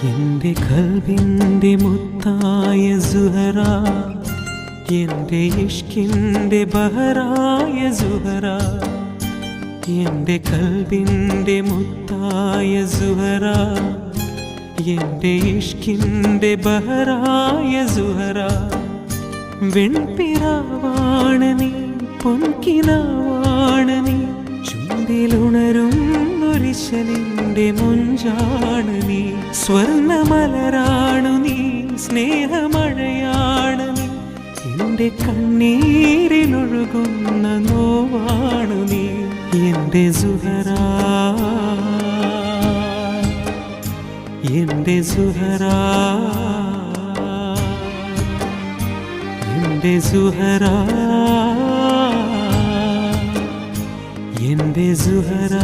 എന്റെ ഖൽബിന്റെ മുത്തായ സുഹറ, എന്റെ ഇഷ്കിന്റെ ബഹറായ സുഹറ, എന്റെ ഖൽബിന്റെ മുത്തായ സുഹറ, എന്റെ ഇഷ്കിന്റെ ബഹറായ സുഹറ. വെൺപിറാവാണ് നീ, പൊൻകിനാവാണ് നീ, ചുണ്ടിലുണരുന്നൊരിശലിന്റെ മുഞ്ചാണ് നീ. സ്വർണ്ണമലരാണു നീ, സ്നേഹമഴയാണ് നീ, എന്റെ കണ്ണീരിലൊഴുകുന്ന നോവാണു നീ. എന്റെ സുഹറ, എന്റെ സുഹറ, എന്റെ സുഹറ, എന്റെ സുഹറ.